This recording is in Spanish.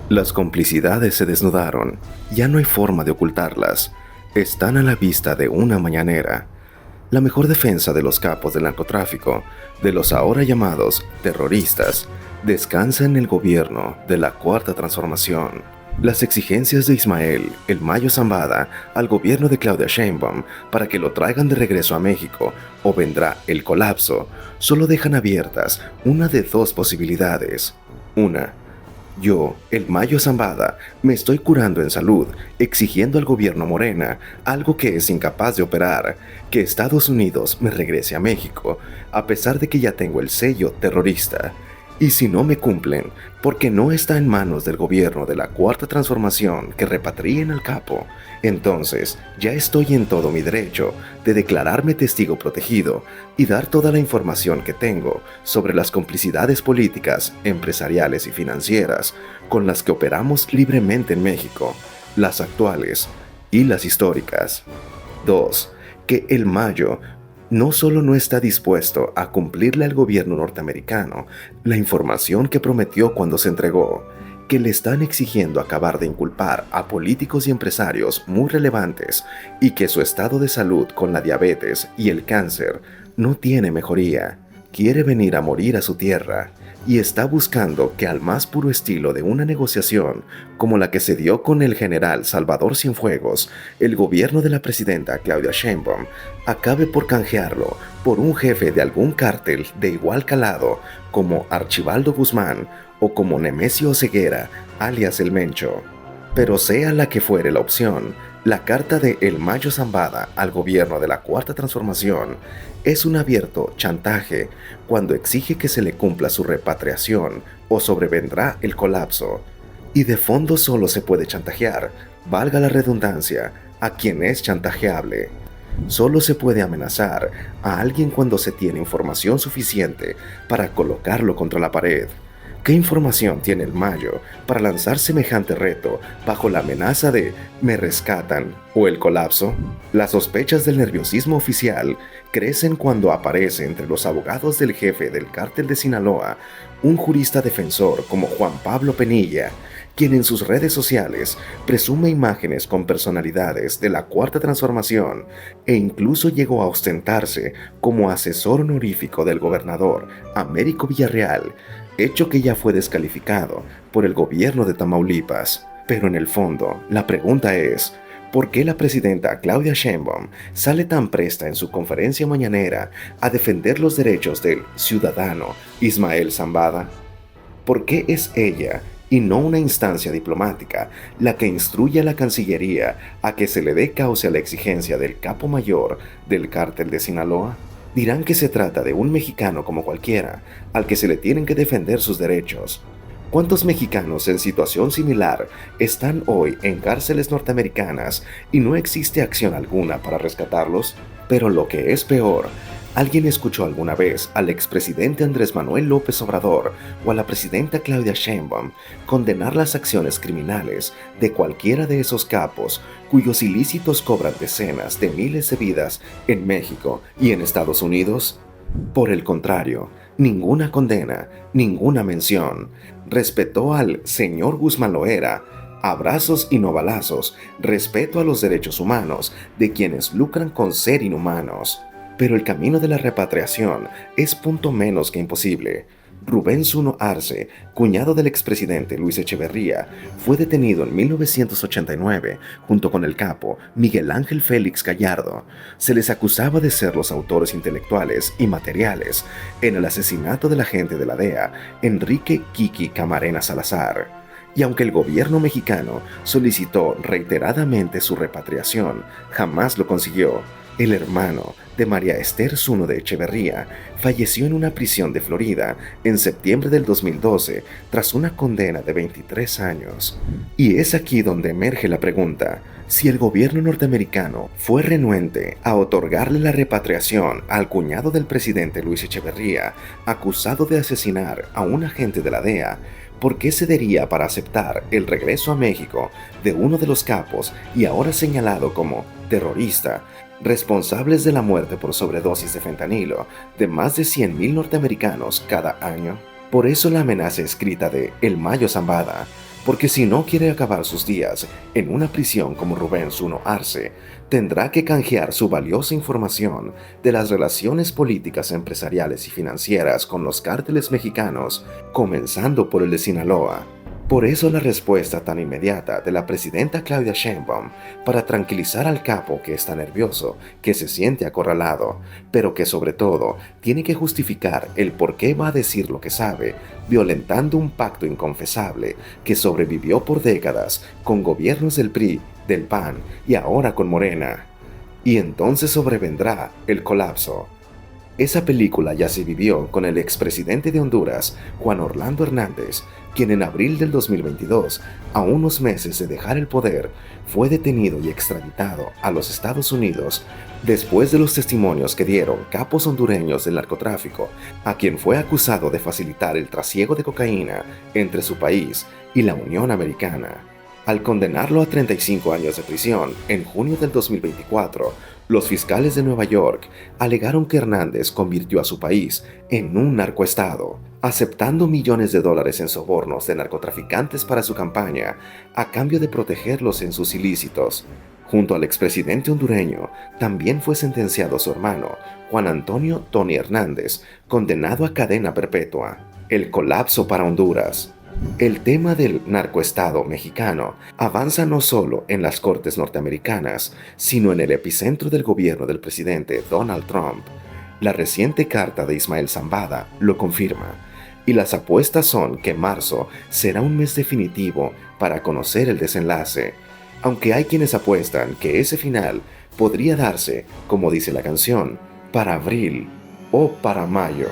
Las complicidades se desnudaron, ya no hay forma de ocultarlas, están a la vista de una mañanera. La mejor defensa de los capos del narcotráfico, de los ahora llamados terroristas, descansa en el gobierno de la Cuarta Transformación. Las exigencias de Ismael El Mayo Zambada al gobierno de Claudia Sheinbaum para que lo traigan de regreso a México o vendrá el colapso, solo dejan abiertas una de dos posibilidades. Una, yo, El Mayo Zambada, me estoy curando en salud, exigiendo al gobierno Morena algo que es incapaz de operar, que Estados Unidos me regrese a México, a pesar de que ya tengo el sello terrorista. Y si no me cumplen, porque no está en manos del gobierno de la Cuarta Transformación que repatrien al capo, entonces ya estoy en todo mi derecho de declararme testigo protegido y dar toda la información que tengo sobre las complicidades políticas, empresariales y financieras con las que operamos libremente en México, las actuales y las históricas. 2. Que El Mayo no solo no está dispuesto a cumplirle al gobierno norteamericano la información que prometió cuando se entregó, que le están exigiendo acabar de inculpar a políticos y empresarios muy relevantes y que su estado de salud con la diabetes y el cáncer no tiene mejoría, quiere venir a morir a su tierra y está buscando que al más puro estilo de una negociación como la que se dio con el general Salvador Cienfuegos, el gobierno de la presidenta Claudia Sheinbaum acabe por canjearlo por un jefe de algún cártel de igual calado como Archibaldo Guzmán o como Nemesio Ceguera, alias El Mencho. Pero sea la que fuere la opción, la carta de El Mayo Zambada al gobierno de la Cuarta Transformación es un abierto chantaje cuando exige que se le cumpla su repatriación o sobrevendrá el colapso. Y de fondo solo se puede chantajear, valga la redundancia, a quien es chantajeable. Solo se puede amenazar a alguien cuando se tiene información suficiente para colocarlo contra la pared. ¿Qué información tiene El Mayo para lanzar semejante reto bajo la amenaza de «me rescatan» o el colapso? Las sospechas del nerviosismo oficial crecen cuando aparece entre los abogados del jefe del cártel de Sinaloa un jurista defensor como Juan Pablo Penilla, quien en sus redes sociales presume imágenes con personalidades de la Cuarta Transformación e incluso llegó a ostentarse como asesor honorífico del gobernador Américo Villarreal, hecho que ya fue descalificado por el gobierno de Tamaulipas. Pero en el fondo, la pregunta es, ¿por qué la presidenta Claudia Sheinbaum sale tan presta en su conferencia mañanera a defender los derechos del ciudadano Ismael Zambada? ¿Por qué es ella y no una instancia diplomática la que instruye a la Cancillería a que se le dé cauce a la exigencia del capo mayor del cártel de Sinaloa? Dirán que se trata de un mexicano como cualquiera, al que se le tienen que defender sus derechos. ¿Cuántos mexicanos en situación similar están hoy en cárceles norteamericanas y no existe acción alguna para rescatarlos? Pero lo que es peor, ¿alguien escuchó alguna vez al expresidente Andrés Manuel López Obrador o a la presidenta Claudia Sheinbaum condenar las acciones criminales de cualquiera de esos capos cuyos ilícitos cobran decenas de miles de vidas en México y en Estados Unidos? Por el contrario, ninguna condena, ninguna mención. Respetó al señor Guzmán Loera, abrazos y no balazos, respeto a los derechos humanos de quienes lucran con ser inhumanos. Pero el camino de la repatriación es punto menos que imposible. Rubén Zuno Arce, cuñado del expresidente Luis Echeverría, fue detenido en 1989 junto con el capo Miguel Ángel Félix Gallardo. Se les acusaba de ser los autores intelectuales y materiales en el asesinato del agente de la DEA, Enrique Kiki Camarena Salazar. Y aunque el gobierno mexicano solicitó reiteradamente su repatriación, jamás lo consiguió. El hermano de María Esther Zuno de Echeverría falleció en una prisión de Florida en septiembre del 2012 tras una condena de 23 años. Y es aquí donde emerge la pregunta: si el gobierno norteamericano fue renuente a otorgarle la repatriación al cuñado del presidente Luis Echeverría, acusado de asesinar a un agente de la DEA, ¿por qué cedería para aceptar el regreso a México de uno de los capos y ahora señalado como terrorista, responsables de la muerte por sobredosis de fentanilo de más de 100,000 norteamericanos cada año? Por eso la amenaza escrita de El Mayo Zambada porque si no quiere acabar sus días en una prisión como Rubén Zuno Arce, tendrá que canjear su valiosa información de las relaciones políticas, empresariales y financieras con los cárteles mexicanos, comenzando por el de Sinaloa. Por eso la respuesta tan inmediata de la presidenta Claudia Sheinbaum para tranquilizar al capo que está nervioso, que se siente acorralado, pero que sobre todo tiene que justificar el por qué va a decir lo que sabe, violentando un pacto inconfesable que sobrevivió por décadas con gobiernos del PRI, del PAN y ahora con Morena. Y entonces sobrevendrá el colapso. Esa película ya se vivió con el expresidente de Honduras, Juan Orlando Hernández, quien en abril del 2022, a unos meses de dejar el poder, fue detenido y extraditado a los Estados Unidos después de los testimonios que dieron capos hondureños del narcotráfico, a quien fue acusado de facilitar el trasiego de cocaína entre su país y la Unión Americana. Al condenarlo a 35 años de prisión en junio del 2024, los fiscales de Nueva York alegaron que Hernández convirtió a su país en un narcoestado, aceptando millones de dólares en sobornos de narcotraficantes para su campaña, a cambio de protegerlos en sus ilícitos. Junto al expresidente hondureño, también fue sentenciado su hermano, Juan Antonio Tony Hernández, condenado a cadena perpetua. El colapso para Honduras. El tema del narcoestado mexicano avanza no solo en las cortes norteamericanas, sino en el epicentro del gobierno del presidente Donald Trump. La reciente carta de Ismael Zambada lo confirma, y las apuestas son que marzo será un mes definitivo para conocer el desenlace, aunque hay quienes apuestan que ese final podría darse, como dice la canción, para abril o para mayo.